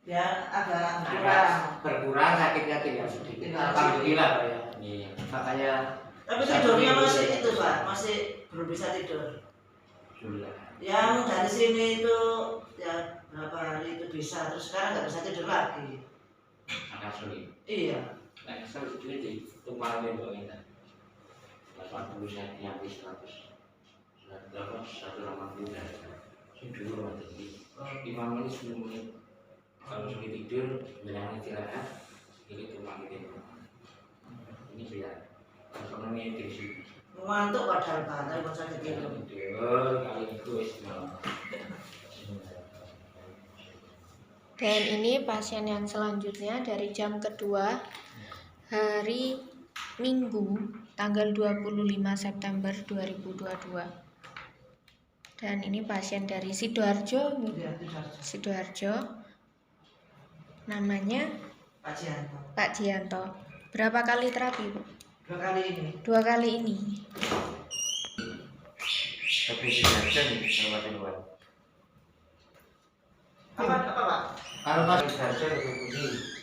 Ya agak berkurang sakitnya tidak sedikit. Alhamdulillah Pak ya. Iya. Makanya. Tapi tidurnya masih itu Pak, masih belum bisa tidur. Sudah. Yang dari sini itu ya berapa hari itu bisa, terus sekarang nggak bisa tidur lagi. Agak sulit. Iya. Nah, sulit di kemarin Mbak Indah. 80 cm habis 100. Berapa? 180 dari. Ini dulu nanti. 5 menit 10 menit. Kalau sulit tidur, bilang istirahat, ini cuma gitu. Ini biar ekonomi di sini. Ngantuk padahal Pak, tapi mau sakit tidur. Tidur kali itu istimewa. Dan ini pasien yang selanjutnya dari jam kedua hari Minggu tanggal 25 September 2022. Dan ini pasien dari Sidoarjo. Iya, Sidoarjo. Namanya Pak Jianto. Berapa kali terapi, Bu? 2 kali ini. 2 kali ini. Tapi Sidoarjo nih, kabupaten luar. Apa Pak? Kalau Mas Sidoarjo lebih putih.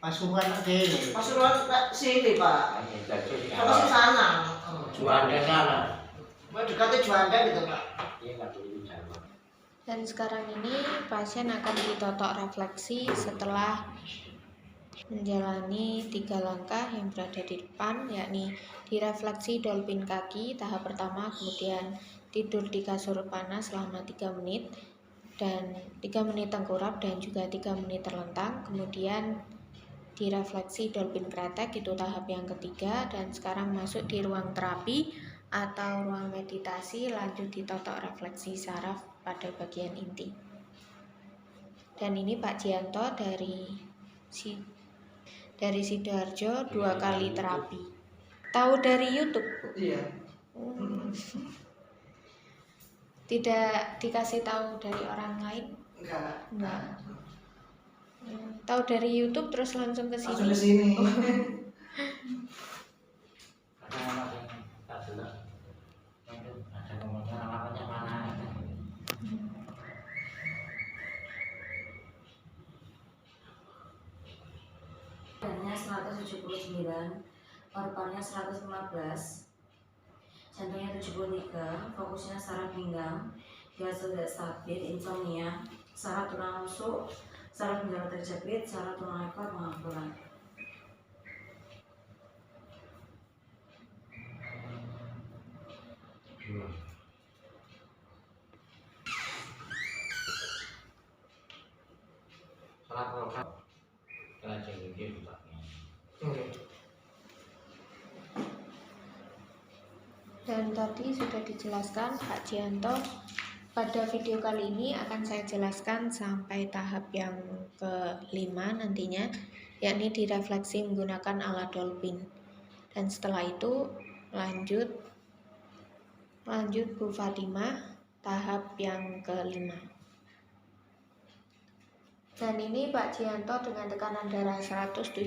Pasuruan ini. Pasuruan sini Pak. Kalau di sana. Juanda sana. Dekatnya Juanda gitu Pak. Iya nggak boleh bicara. Dan sekarang ini pasien akan ditotok refleksi setelah menjalani 3 langkah yang berada di depan, yakni direfleksi dolphin kaki tahap pertama, kemudian tidur di kasur panas selama 3 menit, dan 3 menit tengkurap dan juga 3 menit terlentang, kemudian direfleksi dolphin kretek, itu tahap yang ketiga, dan sekarang masuk di ruang terapi atau ruang meditasi, lanjut ditotok refleksi saraf pada bagian inti. Dan ini Pak Jianto dari Sidoarjo 2 kali terapi. Tahu dari YouTube, Bu? Iya. Tidak dikasih tahu dari orang lain? Enggak. Tahu dari YouTube terus langsung ke sini. Langsung ke sini. Ada ngomongnya alamatnya mana? Badannya 179, paru-parunya 115, jantungnya 73, fokusnya saraf pinggang, biasa tidak stabil, insomnia, saraf tulang rusuk, saraf pinggang terjepit, saraf tulang ekor pengapuran. Salah program. Kita jadi gitu Pak. Dan tadi sudah dijelaskan Pak Jianto. Pada video kali ini akan saya jelaskan sampai tahap yang ke-5 nantinya, yakni direfleksi menggunakan alat dolphin. Dan setelah itu lanjut Bu Fatimah tahap yang ke-5. Dan ini Pak Jianto dengan tekanan darah 179,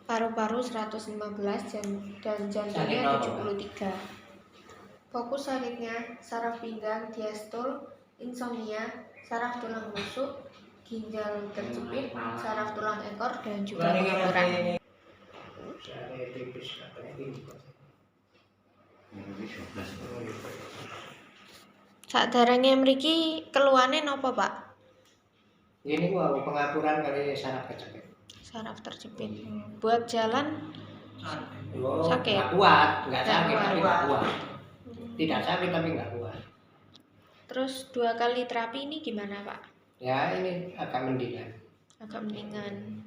paru-paru 115 dan jantungnya 73. Fokus sakitnya saraf pinggang diastul, insomnia, saraf tulang rusuk, ginjal terjepit, saraf tulang ekor dan juga pengapuran. Sadarane mriki keluhane napa, Pak? Ini gua pengapuran kali saraf kejepit. Saraf terjepit. Buat jalan sakit. Nggak kuat, nggak Nggak sakit tapi nggak kuat. kuat. Tidak sakit tapi nggak kuat. Terus 2 kali terapi ini gimana, Pak? Ya ini agak mendingan. Agak mendingan.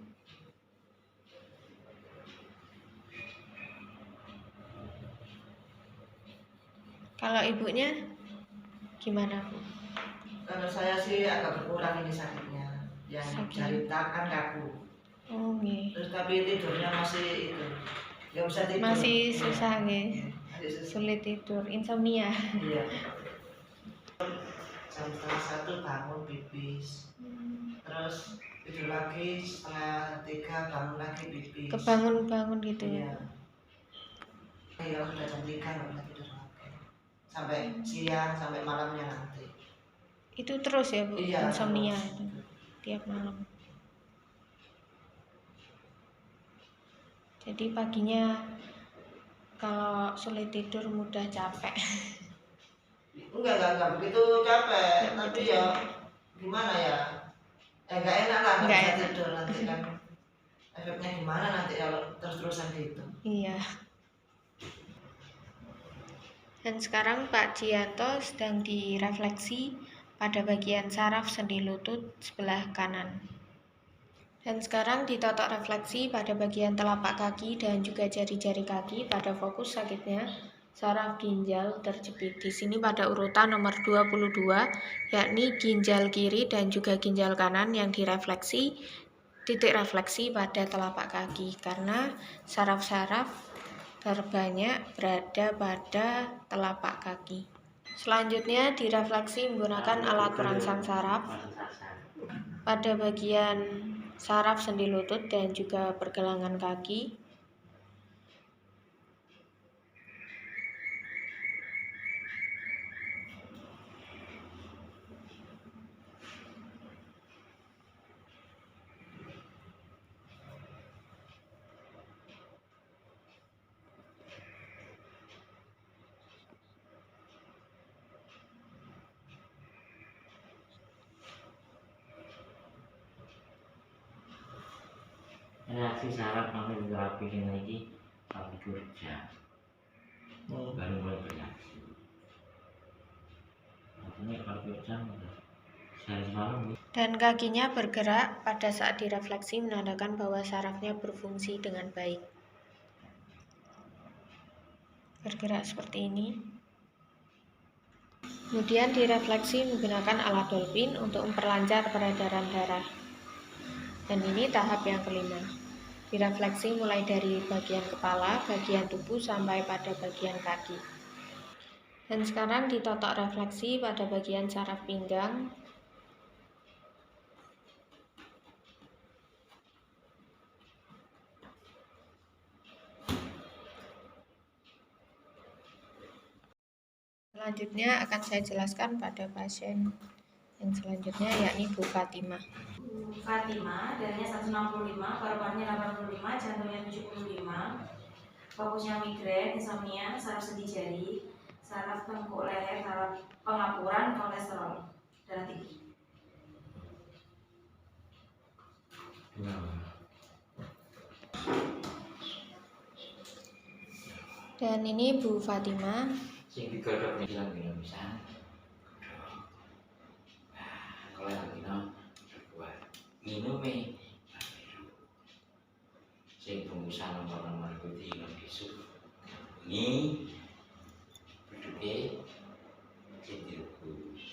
Kalau ibunya gimana, Bu? Kalau saya sih agak berkurang ini sakitnya. Yang Sakit. jari tangan kaku. Oh, nggih. Terus tapi tidurnya masih itu. Nggak bisa tidur. Masih susah, nggih. Masih susah. Sulit tidur, insomnia. Iya. Jam 2:30 bangun pipis. Terus tidur lagi 2:30 bangun lagi pipis. Kebangun-bangun gitu. Iya. Iya sudah jam 3 nggak bisa tidur lagi. Sampai siang sampai malamnya nanti. Itu terus ya Bu, Iya, insomnia terus. itu tiap malam. Jadi paginya kalau sulit tidur mudah capek. Enggak begitu capek, Nggak tapi begitu ya capek. gimana ya? Enggak enak lah, nggak Nggak bisa enak. tidur nanti kan. Efeknya gimana nanti kalau terus-terusan gitu? Iya. Dan sekarang Pak Jianto sedang direfleksi pada bagian saraf sendi lutut sebelah kanan. Dan sekarang ditotok refleksi pada bagian telapak kaki dan juga jari-jari kaki pada fokus sakitnya saraf ginjal terjepit. Di sini pada urutan nomor 22, yakni ginjal kiri dan juga ginjal kanan yang direfleksi, titik refleksi pada telapak kaki karena saraf-saraf terbanyak berada pada telapak kaki. Selanjutnya direfleksi menggunakan alat perangsang saraf pada bagian saraf sendi lutut dan juga pergelangan kaki. Reaksi saraf sampai terapi lagi sampai kerja baru mulai bereaksi. Artinya kalau kerja sehari malam. Dan kakinya bergerak pada saat direfleksi menandakan bahwa sarafnya berfungsi dengan baik. Bergerak seperti ini. Kemudian direfleksi menggunakan alat dolphin untuk memperlancar peredaran darah. Dan ini tahap yang kelima. Direfleksi mulai dari bagian kepala, bagian tubuh sampai pada bagian kaki. Dan sekarang ditotok refleksi pada bagian saraf pinggang. Selanjutnya akan saya jelaskan pada pasien yang selanjutnya, yakni Bu Fatimah. Bu Fatimah, darahnya 165, paru-parunya 85, jantungnya 75, fokusnya migrain, insomnia, saraf sendi jari, saraf tengkuk leher, saraf pengapuran, kolesterol, darah tinggi. Dan ini Bu Fatimah. Sing digodhog bilang bisa. Kalau yang buat minum sing bungkusan nomor putih yang besok ini berduke sing direbus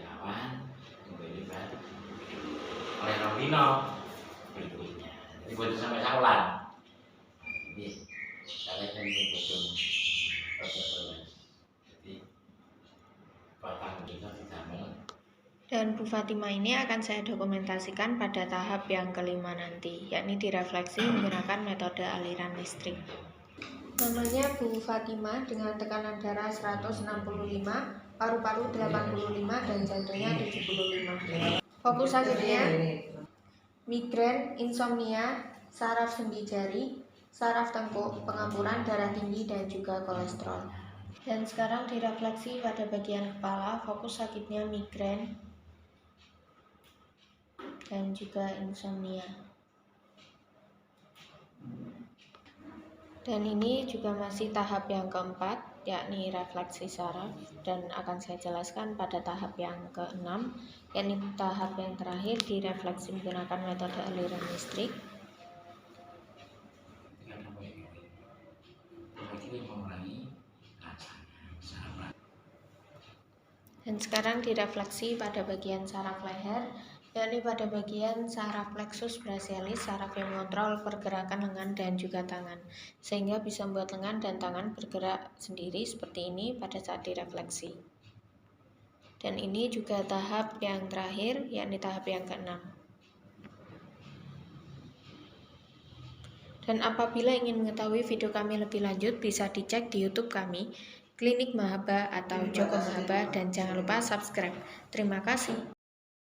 awan kembali batu oleh Robino berikutnya ini buat sampai saulan ini saya kan bodoh jadi batang kita tidak mau. Dan Bu Fatimah ini akan saya dokumentasikan pada tahap yang kelima nanti, yakni direfleksi menggunakan metode aliran listrik. Namanya Bu Fatimah dengan tekanan darah 165, paru-paru 85, dan jantungnya 75. Fokus sakitnya migrain, insomnia, saraf sendi jari, saraf tengkuk, pengapuran, darah tinggi, dan juga kolesterol. Dan sekarang direfleksi pada bagian kepala, fokus sakitnya migrain dan juga insomnia. Dan ini juga masih tahap yang keempat, yakni refleksi saraf, dan akan saya jelaskan pada tahap yang keenam, yakni tahap yang terakhir direfleksi menggunakan metode aliran listrik. Dan sekarang direfleksi pada bagian saraf leher, yakni pada bagian saraf plexus brachialis, saraf yang mengontrol pergerakan lengan dan juga tangan, sehingga bisa membuat lengan dan tangan bergerak sendiri seperti ini pada saat direfleksi. Dan ini juga tahap yang terakhir, yakni tahap yang keenam. Dan apabila ingin mengetahui video kami lebih lanjut, bisa dicek di YouTube kami, Klinik Mahaba atau Terima Joko kasih. Mahaba dan jangan lupa subscribe. Terima kasih.